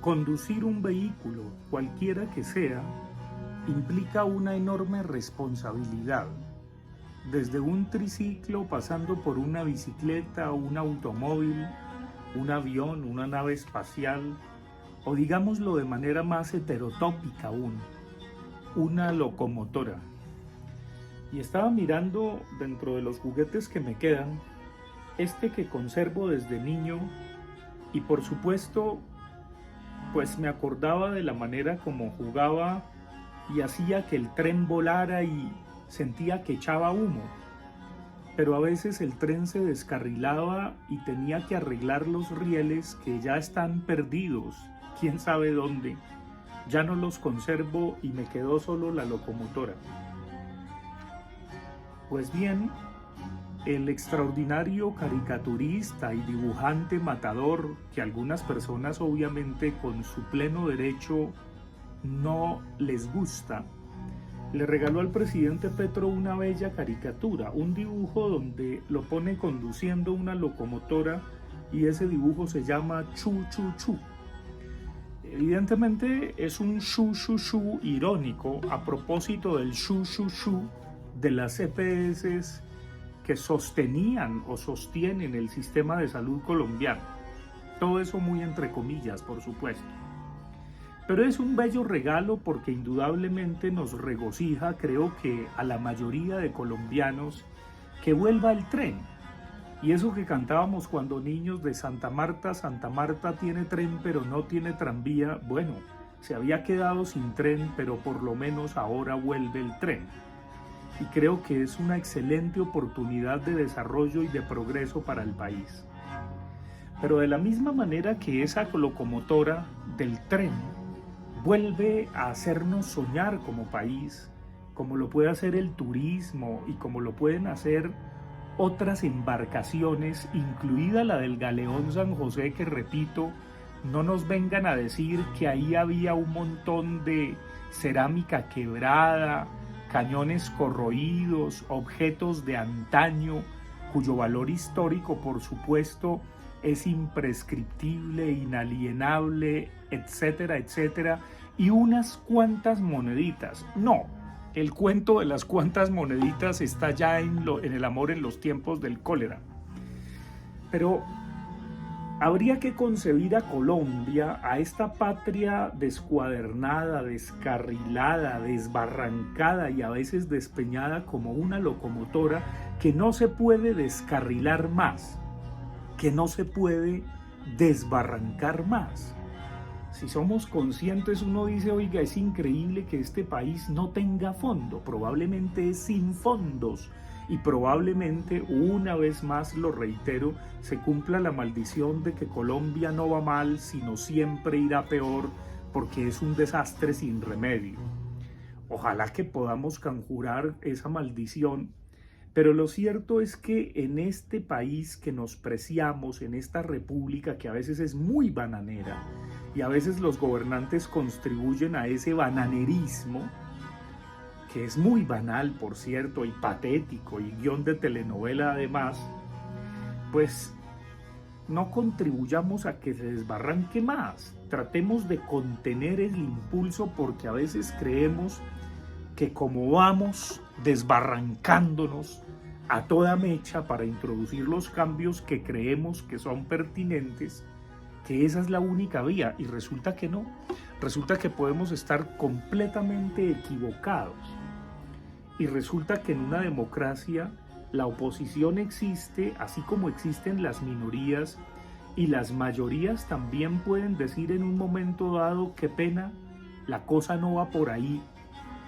Conducir un vehículo, cualquiera que sea, implica una enorme responsabilidad. Desde un triciclo, pasando por una bicicleta, un automóvil, un avión, una nave espacial, o digámoslo de manera más heterotópica aún, una locomotora. Y estaba mirando dentro de los juguetes que me quedan, este que conservo desde niño, y por supuesto, pues me acordaba de la manera como jugaba y hacía que el tren volara y sentía que echaba humo. Pero a veces el tren se descarrilaba y tenía que arreglar los rieles que ya están perdidos, quién sabe dónde. Ya no los conservo y me quedó solo la locomotora. Pues bien, el extraordinario caricaturista y dibujante matador, que algunas personas obviamente con su pleno derecho no les gusta, le regaló al presidente Petro una bella caricatura, un dibujo donde lo pone conduciendo una locomotora y ese dibujo se llama Chu Chu Chu. Evidentemente es un shu shu shu irónico a propósito del shu shu shu de las EPS que sostenían o sostienen el sistema de salud colombiano. Todo eso muy entre comillas, por supuesto. Pero es un bello regalo porque indudablemente nos regocija, creo que a la mayoría de colombianos, que vuelva el tren. Y eso que cantábamos cuando niños de Santa Marta tiene tren pero no tiene tranvía, bueno, se había quedado sin tren, pero por lo menos ahora vuelve el tren. Y creo que es una excelente oportunidad de desarrollo y de progreso para el país. Pero de la misma manera que esa locomotora del tren vuelve a hacernos soñar como país, como lo puede hacer el turismo y como lo pueden hacer otras embarcaciones, incluida la del Galeón San José, que repito, no nos vengan a decir que ahí había un montón de cerámica quebrada, cañones corroídos, objetos de antaño, cuyo valor histórico, por supuesto, es imprescriptible, inalienable, etcétera, etcétera, y unas cuantas moneditas. No, el cuento de las cuantas moneditas está ya en el amor en los tiempos del cólera. Pero habría que concebir a Colombia, a esta patria descuadernada, descarrilada, desbarrancada y a veces despeñada como una locomotora que no se puede descarrilar más, que no se puede desbarrancar más. Si somos conscientes, uno dice, oiga, es increíble que este país no tenga fondo, probablemente es sin fondos y probablemente, una vez más lo reitero, se cumpla la maldición de que Colombia no va mal, sino siempre irá peor porque es un desastre sin remedio. Ojalá que podamos conjurar esa maldición. Pero lo cierto es que en este país que nos preciamos, en esta república que a veces es muy bananera y a veces los gobernantes contribuyen a ese bananerismo, que es muy banal, por cierto, y patético, y guión de telenovela además, pues no contribuyamos a que se desbarranque más. Tratemos de contener el impulso porque a veces creemos que como vamos desbarrancándonos a toda mecha para introducir los cambios que creemos que son pertinentes, que esa es la única vía, y resulta que no. Resulta que podemos estar completamente equivocados. Y resulta que en una democracia la oposición existe, así como existen las minorías, y las mayorías también pueden decir en un momento dado, qué pena, la cosa no va por ahí,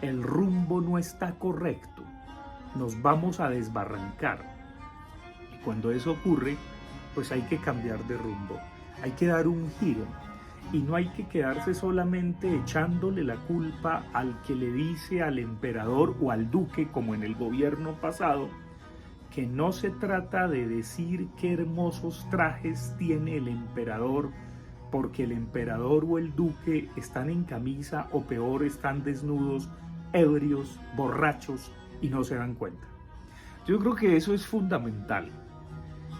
el rumbo no está correcto, nos vamos a desbarrancar. Y cuando eso ocurre, pues hay que cambiar de rumbo, hay que dar un giro. Y no hay que quedarse solamente echándole la culpa al que le dice al emperador o al duque, como en el gobierno pasado, que no se trata de decir qué hermosos trajes tiene el emperador, porque el emperador o el duque están en camisa o peor, están desnudos, ebrios, borrachos y no se dan cuenta. Yo creo que eso es fundamental.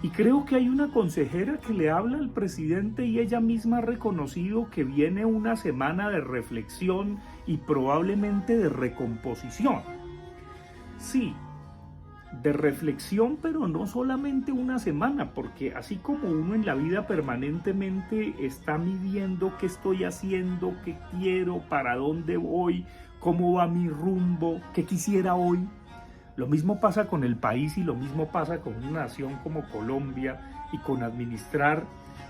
Y creo que hay una consejera que le habla al presidente y ella misma ha reconocido que viene una semana de reflexión y probablemente de recomposición. Sí, de reflexión, pero no solamente una semana, porque así como uno en la vida permanentemente está midiendo qué estoy haciendo, qué quiero, para dónde voy, cómo va mi rumbo, qué quisiera hoy, lo mismo pasa con el país y lo mismo pasa con una nación como Colombia y con administrar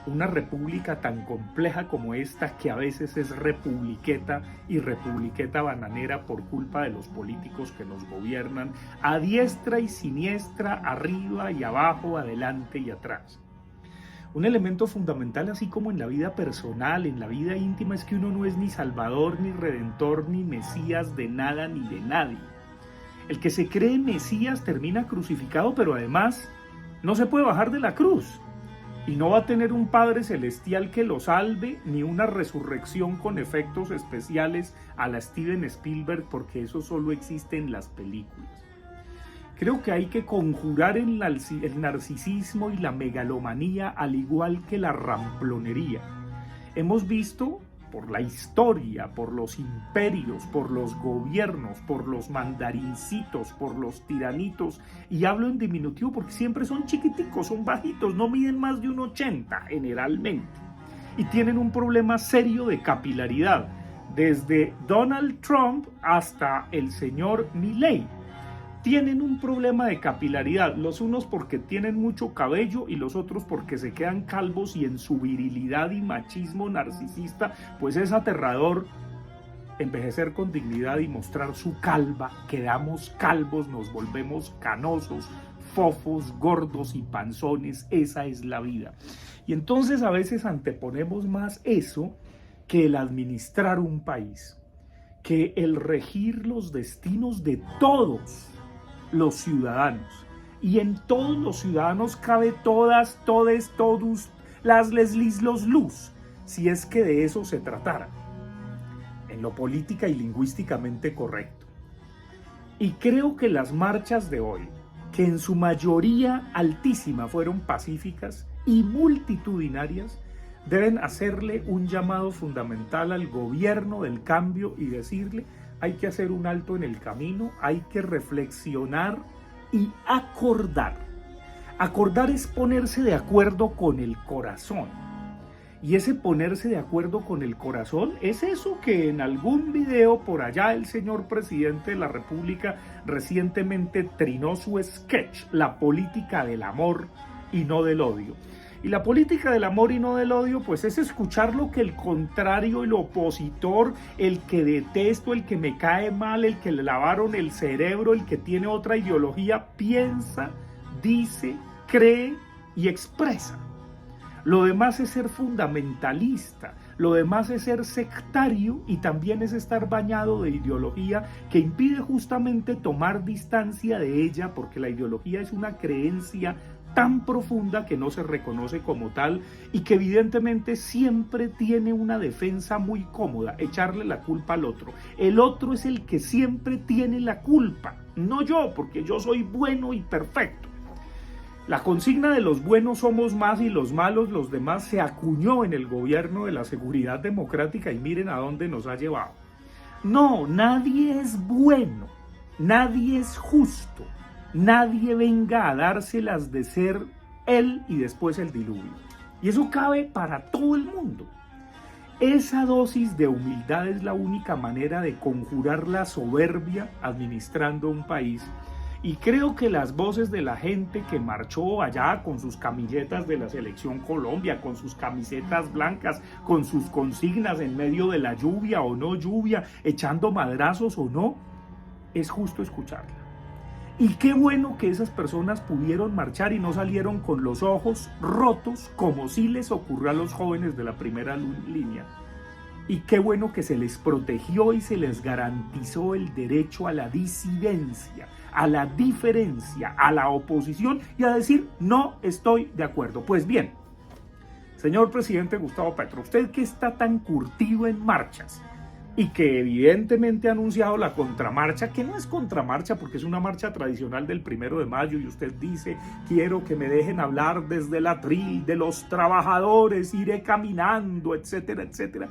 una república tan compleja como esta, que a veces es republiqueta y republiqueta bananera por culpa de los políticos que nos gobiernan a diestra y siniestra, arriba y abajo, adelante y atrás. Un elemento fundamental, así como en la vida personal, en la vida íntima, es que uno no es ni salvador, ni redentor, ni mesías de nada ni de nadie. El que se cree mesías termina crucificado, pero además no se puede bajar de la cruz. Y no va a tener un Padre Celestial que lo salve, ni una resurrección con efectos especiales a la Steven Spielberg, porque eso solo existe en las películas. Creo que hay que conjurar el narcisismo y la megalomanía, al igual que la ramplonería. Hemos visto por la historia, por los imperios, por los gobiernos, por los mandarincitos, por los tiranitos, y hablo en diminutivo porque siempre son chiquiticos, son bajitos, no miden más de 1,80 generalmente, y tienen un problema serio de capilaridad, desde Donald Trump hasta el señor Milei. Tienen un problema de capilaridad, los unos porque tienen mucho cabello y los otros porque se quedan calvos, y en su virilidad y machismo narcisista, pues es aterrador envejecer con dignidad y mostrar su calva. Quedamos calvos, nos volvemos canosos, fofos, gordos y panzones. Esa es la vida. Y entonces a veces anteponemos más eso que el administrar un país, que el regir los destinos de todos los ciudadanos. Y en todos los ciudadanos cabe todas, todes, todos, las leslis, los luz, si es que de eso se tratara, en lo política y lingüísticamente correcto. Y creo que las marchas de hoy, que en su mayoría altísima fueron pacíficas y multitudinarias, deben hacerle un llamado fundamental al gobierno del cambio y decirle: hay que hacer un alto en el camino, hay que reflexionar y acordar. Acordar es ponerse de acuerdo con el corazón. Y ese ponerse de acuerdo con el corazón es eso que en algún video por allá el señor presidente de la República recientemente trinó su sketch, la política del amor y no del odio. Y la política del amor y no del odio, pues es escuchar lo que el contrario, el opositor, el que detesto, el que me cae mal, el que le lavaron el cerebro, el que tiene otra ideología, piensa, dice, cree y expresa. Lo demás es ser fundamentalista, lo demás es ser sectario, y también es estar bañado de ideología que impide justamente tomar distancia de ella, porque la ideología es una creencia tan profunda que no se reconoce como tal y que evidentemente siempre tiene una defensa muy cómoda: echarle la culpa al otro. El otro es el que siempre tiene la culpa, no yo, porque yo soy bueno y perfecto. La consigna de los buenos somos más y los malos los demás se acuñó en el gobierno de la seguridad democrática, y miren a dónde nos ha llevado. No, nadie es bueno, nadie es justo. Nadie venga a dárselas de ser él y después el diluvio. Y eso cabe para todo el mundo. Esa dosis de humildad es la única manera de conjurar la soberbia administrando un país. Y creo que las voces de la gente que marchó allá con sus camisetas de la Selección Colombia, con sus camisetas blancas, con sus consignas en medio de la lluvia o no lluvia, echando madrazos o no, es justo escucharla. Y qué bueno que esas personas pudieron marchar y no salieron con los ojos rotos, como sí les ocurrió a los jóvenes de la primera línea. Y qué bueno que se les protegió y se les garantizó el derecho a la disidencia, a la diferencia, a la oposición y a decir: no estoy de acuerdo. Pues bien, señor presidente Gustavo Petro, usted que está tan curtido en marchas, y que evidentemente ha anunciado la contramarcha, que no es contramarcha porque es una marcha tradicional del 1 de mayo, y usted dice: quiero que me dejen hablar desde el atril de los trabajadores, iré caminando, etcétera, etcétera.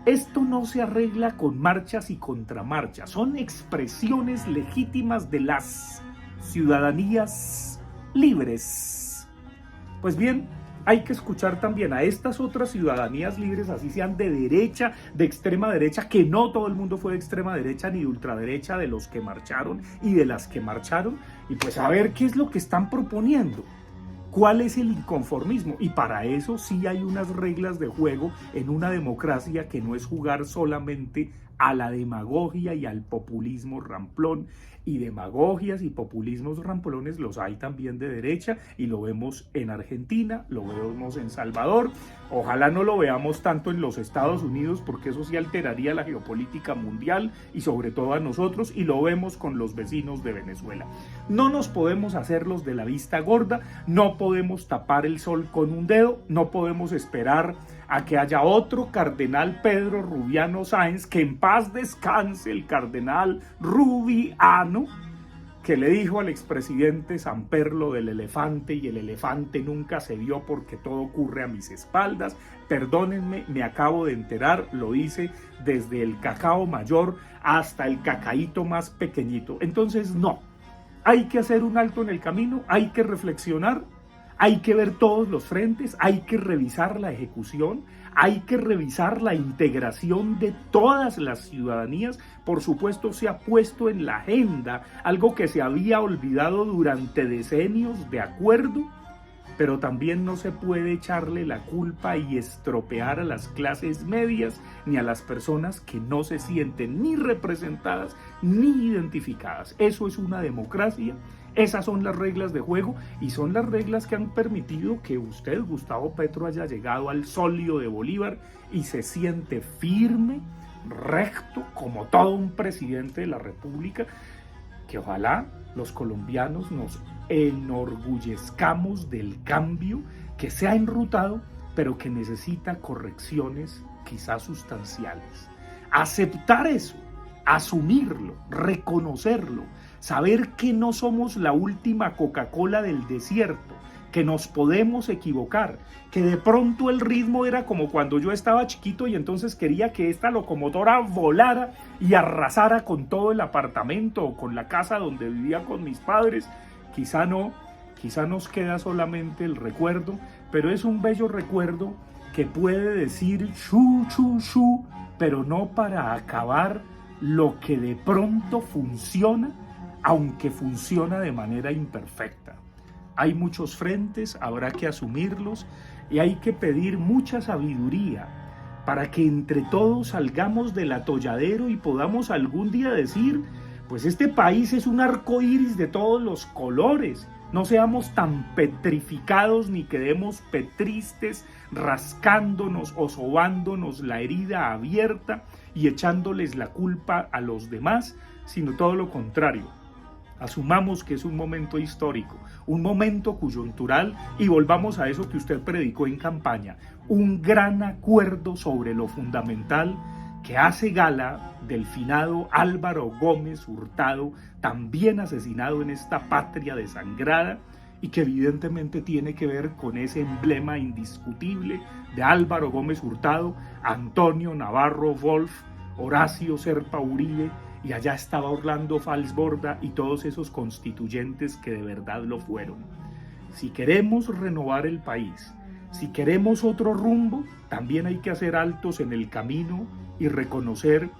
Esto no se arregla con marchas y contramarchas, son expresiones legítimas de las ciudadanías libres. Pues bien, hay que escuchar también a estas otras ciudadanías libres, así sean de derecha, de extrema derecha, que no todo el mundo fue de extrema derecha ni de ultraderecha, de los que marcharon y de las que marcharon, y pues a ver qué es lo que están proponiendo. ¿Cuál es el inconformismo? Y para eso sí hay unas reglas de juego en una democracia, que no es jugar solamente a la demagogia y al populismo ramplón. Y demagogias y populismos ramplones los hay también de derecha, y lo vemos en Argentina, lo vemos en Salvador. Ojalá no lo veamos tanto en los Estados Unidos, porque eso sí alteraría la geopolítica mundial y sobre todo a nosotros, y lo vemos con los vecinos de Venezuela. No nos podemos hacer los de la vista gorda, no podemos tapar el sol con un dedo, no podemos esperar a que haya otro cardenal Pedro Rubiano Sáenz, que en paz descanse el cardenal Rubiano, que le dijo al expresidente Samperlo del elefante, y el elefante nunca se vio porque todo ocurre a mis espaldas. Perdónenme, me acabo de enterar, lo hice desde el cacao mayor hasta el cacaíto más pequeñito. Entonces no, hay que hacer un alto en el camino, hay que reflexionar, hay que ver todos los frentes, hay que revisar la ejecución, hay que revisar la integración de todas las ciudadanías. Por supuesto, se ha puesto en la agenda algo que se había olvidado durante decenios, de acuerdo, pero también no se puede echarle la culpa y estropear a las clases medias ni a las personas que no se sienten ni representadas ni identificadas. Eso es una democracia. Esas son las reglas de juego, y son las reglas que han permitido que usted, Gustavo Petro, haya llegado al solio de Bolívar y se siente firme, recto, como todo un presidente de la República, que ojalá los colombianos nos enorgullezcamos del cambio que se ha enrutado, pero que necesita correcciones quizás sustanciales. Aceptar eso, asumirlo, reconocerlo, saber que no somos la última Coca-Cola del desierto, que nos podemos equivocar, que de pronto el ritmo era como cuando yo estaba chiquito y entonces quería que esta locomotora volara y arrasara con todo el apartamento o con la casa donde vivía con mis padres. Quizá no, quizá nos queda solamente el recuerdo, pero es un bello recuerdo que puede decir shu, shu, shu, pero no para acabar lo que de pronto funciona, aunque funciona de manera imperfecta. Hay muchos frentes, habrá que asumirlos, y hay que pedir mucha sabiduría para que entre todos salgamos del atolladero y podamos algún día decir: pues este país es un arco iris de todos los colores. No seamos tan petrificados ni quedemos petristes, rascándonos o sobándonos la herida abierta y echándoles la culpa a los demás, sino todo lo contrario. Asumamos que es un momento histórico, un momento coyuntural, y volvamos a eso que usted predicó en campaña: un gran acuerdo sobre lo fundamental, que hace gala del finado Álvaro Gómez Hurtado, también asesinado en esta patria desangrada, y que evidentemente tiene que ver con ese emblema indiscutible de Álvaro Gómez Hurtado, Antonio Navarro Wolf, Horacio Serpa Uribe, y allá estaba Orlando Falsborda y todos esos constituyentes que de verdad lo fueron. Si queremos renovar el país, si queremos otro rumbo, también hay que hacer altos en el camino y reconocer: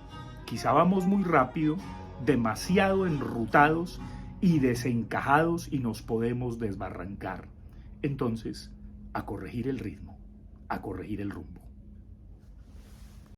quizá vamos muy rápido, demasiado enrutados y desencajados, y nos podemos desbarrancar. Entonces, a corregir el ritmo, a corregir el rumbo.